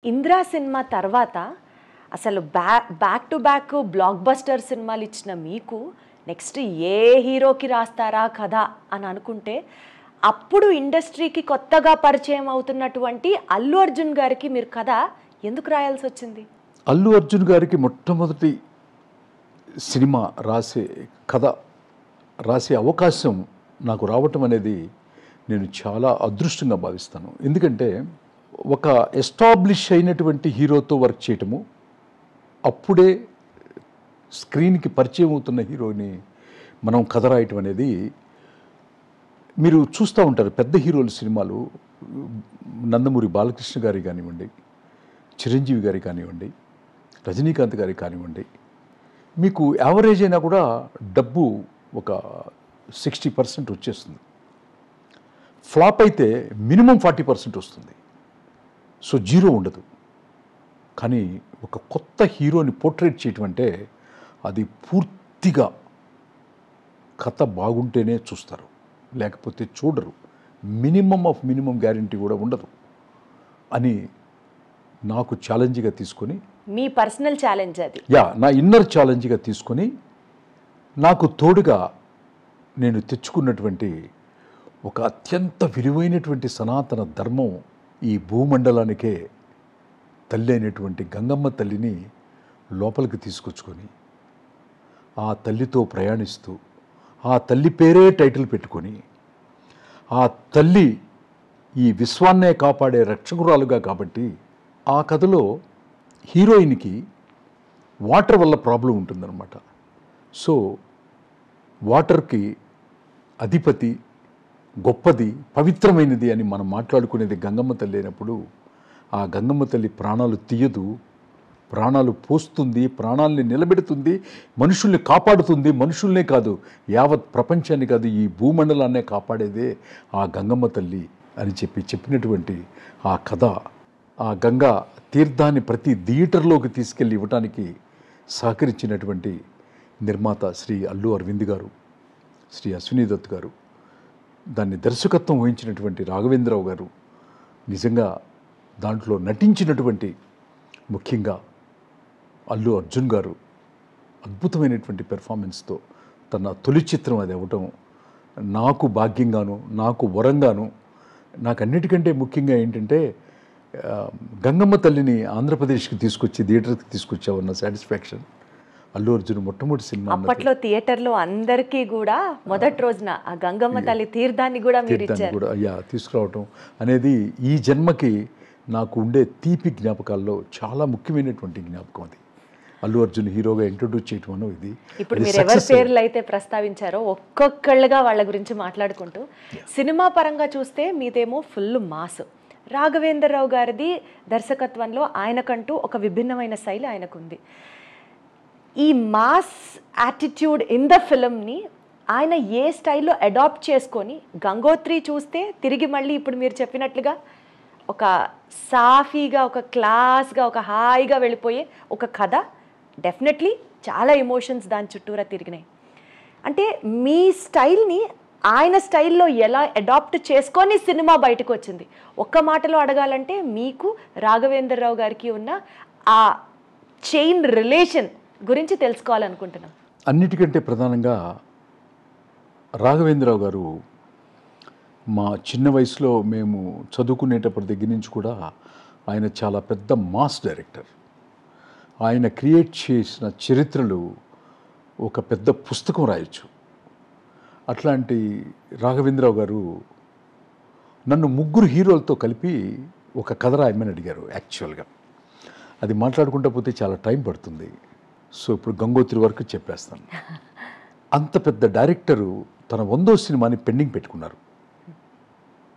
'Indra' cinema తర్వాత అసలు back to back block buster సినిమాలు ఇచ్చిన మీకు నెక్స్ట్ ఏ హీరోకి రాస్తారా కథ అని అనుకుంటే అప్పుడు ఇండస్ట్రీకి కొత్తగా పరిచయం అవుతున్నటువంటి అల్లు అర్జున్ గారికి మీరు కథ ఎందుకు రాయాల్సి వచ్చింది? అల్లు అర్జున్ గారికి మొట్టమొదటి సినిమా కథ రాసే అవకాశం నాకు రావటం అనేది నేను చాలా అదృష్టంగా భావిస్తాను. ఎందుకంటే ఒక ఎస్టాబ్లిష్ అయినటువంటి హీరోతో వర్క్ చేయటము, అప్పుడే స్క్రీన్కి పరిచయం అవుతున్న హీరోని మనం కథ రాయటం అనేది, మీరు చూస్తూ ఉంటారు పెద్ద హీరోల సినిమాలు, నందమూరి బాలకృష్ణ గారి కానివ్వండి, చిరంజీవి గారి కానివ్వండి, రజనీకాంత్ గారి కానివ్వండి, మీకు యావరేజ్ అయినా కూడా డబ్బు ఒక 60% వచ్చేస్తుంది. ఫ్లాప్ అయితే మినిమం 40% వస్తుంది. సో జీరో ఉండదు. కానీ ఒక కొత్త హీరోని పోర్ట్రేట్ చేయటం అంటే అది పూర్తిగా కథ బాగుంటేనే చూస్తారు, లేకపోతే చూడరు. మినిమం గ్యారంటీ కూడా ఉండదు అని నాకు ఛాలెంజ్గా తీసుకొని, మీ పర్సనల్ ఛాలెంజ్ అది, నా ఇన్నర్ ఛాలెంజ్గా తీసుకొని నాకు తోడుగా నేను తెచ్చుకున్నటువంటి ఒక అత్యంత విలువైనటువంటి సనాతన ధర్మం, ఈ భూమండలానికే తల్లి అయినటువంటి గంగమ్మ తల్లిని లోపలికి తీసుకొచ్చుకొని ఆ తల్లితో ప్రయాణిస్తూ ఆ తల్లి పేరే టైటిల్ పెట్టుకొని ఆ తల్లి ఈ విశ్వాన్నే కాపాడే రక్షకురాలుగా, కాబట్టి ఆ కథలో హీరోయిన్కి వాటర్ వల్ల ప్రాబ్లం ఉంటుందన్నమాట. సో వాటర్కి అధిపతి, గొప్పది, పవిత్రమైనది అని మనం మాట్లాడుకునేది గంగమ్మ తల్లి అయినప్పుడు, ఆ గంగమ్మ తల్లి ప్రాణాలు తీయదు, ప్రాణాలు పోస్తుంది, ప్రాణాలని నిలబెడుతుంది, మనుషుల్ని కాపాడుతుంది. మనుషుల్నే కాదు, యావత్ ప్రపంచాన్ని కాదు, ఈ భూమండలాన్నే కాపాడేదే ఆ గంగమ్మ తల్లి అని చెప్పినటువంటి ఆ కథ, ఆ గంగా తీర్థాన్ని ప్రతి థియేటర్లోకి తీసుకెళ్ళి ఇవ్వటానికి సహకరించినటువంటి నిర్మాత శ్రీ అల్లు అరవింద్ గారు, శ్రీ అశ్విని దత్ గారు, దాన్ని దర్శకత్వం వహించినటువంటి రాఘవేంద్రరావు గారు, నిజంగా దాంట్లో నటించినటువంటి ముఖ్యంగా అల్లు అర్జున్ గారు అద్భుతమైనటువంటి పెర్ఫార్మెన్స్తో తన తొలి చిత్రం అది అవ్వటం నాకు భాగ్యంగాను, నాకు వరంగాను, నాకు అన్నిటికంటే ముఖ్యంగా ఏంటంటే గంగమ్మ తల్లిని ఆంధ్రప్రదేశ్కి తీసుకొచ్చి థియేటర్కి తీసుకొచ్చావన్న సాటిస్ఫాక్షన్. అల్లు అర్జున్ మొట్టమొదటి సినిమా అప్పట్లో థియేటర్లో అందరికీ కూడా మొదటి రోజున ఆ గంగమ్మ తల్లి తీర్థాన్ని కూడా మీరు ఇచ్చారు. తీసుకురావటం అనేది ఈ జన్మకి నాకు ఉండే తీపి జ్ఞాపకాల్లో చాలా ముఖ్యమైనటువంటి జ్ఞాపకం అది. అల్లు అర్జున్ హీరోగా ఇంట్రొడ్యూస్ చేయటం అన్నది ఇది. ఇప్పుడు మీరు ఎవరి పేర్లు అయితే ప్రస్తావించారో ఒక్కొక్కళ్ళుగా వాళ్ళ గురించి మాట్లాడుకుంటూ, సినిమా పరంగా చూస్తే మీదేమో ఫుల్ మాస్, రాఘవేంద్రరావు గారిది దర్శకత్వంలో ఆయనకంటూ ఒక విభిన్నమైన శైలి ఆయనకుంది. ఈ మాస్ యాటిట్యూడ్ ఇన్ ద ఫిల్మ్ని ఆయన ఏ స్టైల్లో అడాప్ట్ చేసుకొని, గంగోత్రి చూస్తే తిరిగి మళ్ళీ ఇప్పుడు మీరు చెప్పినట్లుగా ఒక సాఫీగా, ఒక క్లాస్గా, ఒక హాయిగా వెళ్ళిపోయే ఒక కథ, డెఫినెట్లీ చాలా ఎమోషన్స్ దాని చుట్టూరా తిరిగినాయి. అంటే మీ స్టైల్ని ఆయన స్టైల్లో ఎలా అడాప్ట్ చేసుకొని సినిమా బయటకు వచ్చింది? ఒక్క మాటలో అడగాలంటే మీకు రాఘవేంద్రరావు గారికి ఉన్న ఆ చైన్ రిలేషన్ గురించి తెలుసుకోవాలనుకుంటున్నాం. అన్నిటికంటే ప్రధానంగా రాఘవేంద్రరావు గారు మా చిన్న వయసులో మేము చదువుకునేటప్పటి దగ్గర నుంచి కూడా ఆయన చాలా పెద్ద మాస్ డైరెక్టర్. ఆయన క్రియేట్ చేసిన చరిత్రలు ఒక పెద్ద పుస్తకం రాయొచ్చు. అట్లాంటి రాఘవేంద్రరావు గారు నన్ను 3 హీరోలతో కలిపి ఒక కథ రాయమని అడిగారు. యాక్చువల్గా అది మాట్లాడుకుంటూ పోతే చాలా టైం పడుతుంది. సో ఇప్పుడు గంగోత్రి వరకు చెప్పేస్తాను. అంత పెద్ద డైరెక్టరు తన 100వ సినిమాని పెండింగ్ పెట్టుకున్నారు.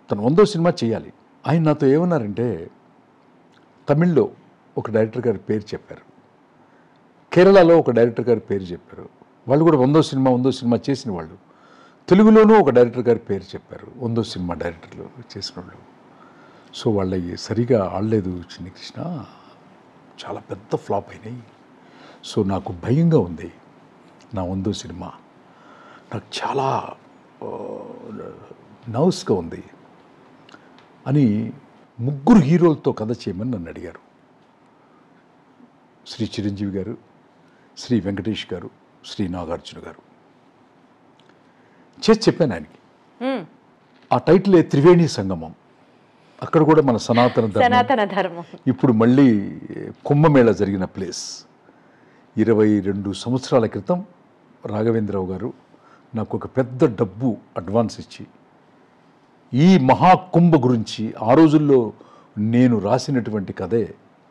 తన 100వ సినిమా చేయాలి. ఆయన నాతో ఏమన్నారంటే, తమిళ్లో ఒక డైరెక్టర్ గారి పేరు చెప్పారు, కేరళలో ఒక డైరెక్టర్ గారి పేరు చెప్పారు, వాళ్ళు కూడా 100వ సినిమా చేసిన వాళ్ళు. తెలుగులోనూ ఒక డైరెక్టర్ గారి పేరు చెప్పారు, 100వ సినిమా డైరెక్టర్లు చేసిన వాళ్ళు. సో వాళ్ళవి సరిగా ఆడలేదు చిన్ని కృష్ణ, చాలా పెద్ద ఫ్లాప్ అయినాయి. సో నాకు భయంగా ఉంది నా 100వ సినిమా, నాకు చాలా నర్వస్గా ఉంది అని 3 హీరోలతో కథ చేయమని నన్ను అడిగారు. శ్రీ చిరంజీవి గారు, శ్రీ వెంకటేష్ గారు, శ్రీ నాగార్జున గారు. చేసి చెప్పాను ఆయనకి. ఆ టైటిలే త్రివేణి సంగమం. అక్కడ కూడా మన సనాతన ధర్మం. ఇప్పుడు మళ్ళీ కుంభమేళ జరిగిన ప్లేస్. 22 సంవత్సరాల క్రితం రాఘవేంద్రరావు గారు నాకు ఒక పెద్ద డబ్బు అడ్వాన్స్ ఇచ్చి ఈ మహాకుంభ గురించి ఆ రోజుల్లో నేను రాసినటువంటి కథే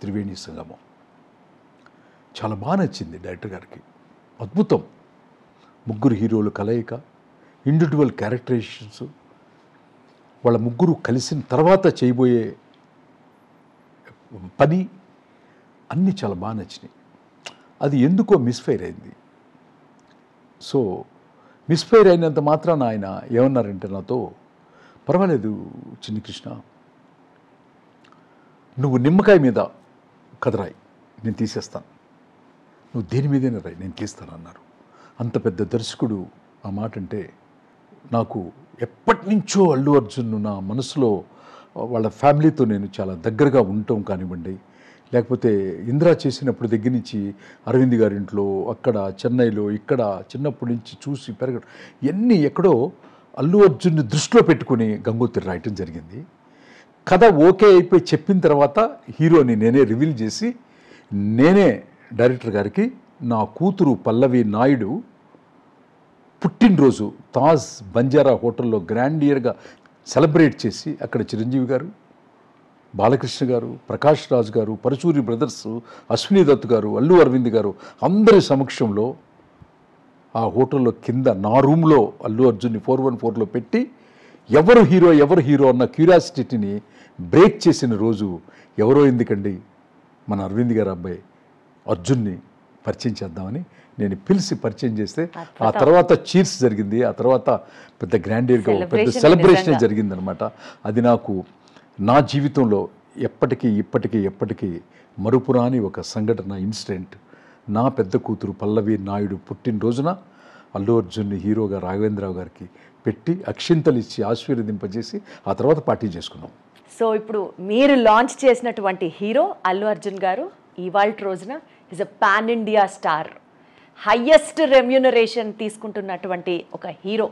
త్రివేణి సంగమం. చాలా బాగా నచ్చింది డైరెక్టర్ గారికి. అద్భుతం. ముగ్గురు హీరోలు కలయిక, ఇండివిజువల్ క్యారెక్టరైజేషన్స్, వాళ్ళ ముగ్గురు కలిసిన తర్వాత చేయబోయే పని అన్నీ చాలా బాగా నచ్చినాయి. అది ఎందుకో మిస్ఫైర్ అయింది. సో మిస్ఫైర్ అయినంత మాత్రాన ఆయన ఏమన్నారంటే నాతో, పర్వాలేదు చిన్ని కృష్ణ, నువ్వు నిమ్మకాయ మీద కథ రాయి, నేను తీసేస్తాను, నువ్వు దేని మీదైనా రాయి, నేను తీస్తాను అన్నారు. అంత పెద్ద దర్శకుడు ఆ మాట అంటే నాకు ఎప్పటి నుంచో అల్లు అర్జున్ నా మనసులో వాళ్ళ ఫ్యామిలీతో నేను చాలా దగ్గరగా ఉండటం కానివ్వండి, లేకపోతే ఇందిరా చేసినప్పుడు దగ్గర నుంచి అరవింద్ గారింట్లో, అక్కడ చెన్నైలో, ఇక్కడ చిన్నప్పటి నుంచి చూసి పెరగడం, ఇవన్నీ ఎక్కడో అల్లు అర్జున్ని దృష్టిలో పెట్టుకుని గంగోత్రి రాయటం జరిగింది. కథ ఓకే అయిపోయి చెప్పిన తర్వాత హీరోని నేనే రివీల్ చేసి నేనే డైరెక్టర్ గారికి నా కూతురు పల్లవి నాయుడు పుట్టినరోజు తాజ్ బంజారా హోటల్లో గ్రాండియర్గా సెలబ్రేట్ చేసి అక్కడ చిరంజీవి గారు, బాలకృష్ణ గారు, ప్రకాష్ రాజ్ గారు, పరచూరి బ్రదర్స్, అశ్విని దత్ గారు, అల్లు అరవింద్ గారు అందరి సమక్షంలో ఆ హోటల్లో కింద నా రూమ్లో అల్లు అర్జున్ని 414లో పెట్టి ఎవరు హీరో అన్న క్యూరియాసిటీని బ్రేక్ చేసిన రోజు. ఎవరో ఎందుకండి, మన అరవింద్ గారు అబ్బాయి అర్జున్ని పరిచయం చేద్దామని నేను పిలిచి పరిచయం చేస్తే ఆ తర్వాత చీర్స్ జరిగింది. ఆ తర్వాత పెద్ద గ్రాండియర్గా పెద్ద సెలబ్రేషన్ జరిగిందనమాట. అది నాకు నా జీవితంలో ఎప్పటికీ మరుపురాని ఒక సంఘటన, ఇన్సిడెంట్. నా పెద్ద కూతురు పల్లవి నాయుడు పుట్టినరోజున అల్లు అర్జున్ని హీరోగా రాఘవేంద్రరావు గారికి పెట్టి అక్షింతలు ఇచ్చి ఆశీర్వదింపజేసి ఆ తర్వాత పార్టీ చేసుకున్నాం. సో ఇప్పుడు మీరు లాంచ్ చేసినటువంటి హీరో అల్లు అర్జున్ గారు ఇవాళ రోజున is a pan India star, highest remuneration తీసుకుంటున్నటువంటి ఒక హీరో.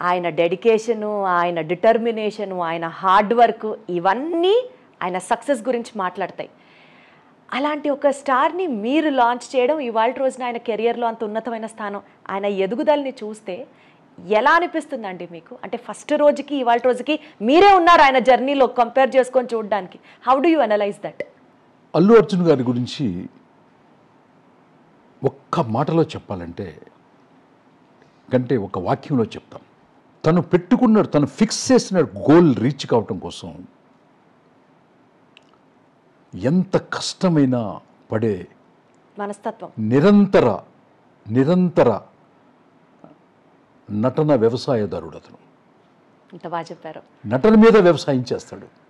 ఆయన డెడికేషను, ఆయన డిటర్మినేషను, ఆయన హార్డ్ వర్క్, ఇవన్నీ ఆయన సక్సెస్ గురించి మాట్లాడతాయి. అలాంటి ఒక స్టార్ని మీరు లాంచ్ చేయడం, ఇవాళ రోజున ఆయన కెరియర్లో అంత ఉన్నతమైన స్థానం, ఆయన ఎదుగుదలని చూస్తే ఎలా అనిపిస్తుందండి మీకు? అంటే ఫస్ట్ రోజుకి ఇవాళ రోజుకి మీరే ఉన్నారు ఆయన జర్నీలో కంపేర్ చేసుకొని చూడడానికి. How do you analyse that? Allu Arjun గారి గురించి ఒక్క మాటలో చెప్పాలంటే కంటే ఒక వాక్యంలో చెప్తాం. తను ఫిక్స్ చేసిన గోల్ రీచ్ కావటం కోసం ఎంత కష్టమైనా పడే మనస్తత్వం, నిరంతర నటన వ్యవసాయదారుడు అతను. ఇంత బాగా చెప్పారు. నటన మీద వ్యవసాయం చేస్తాడు.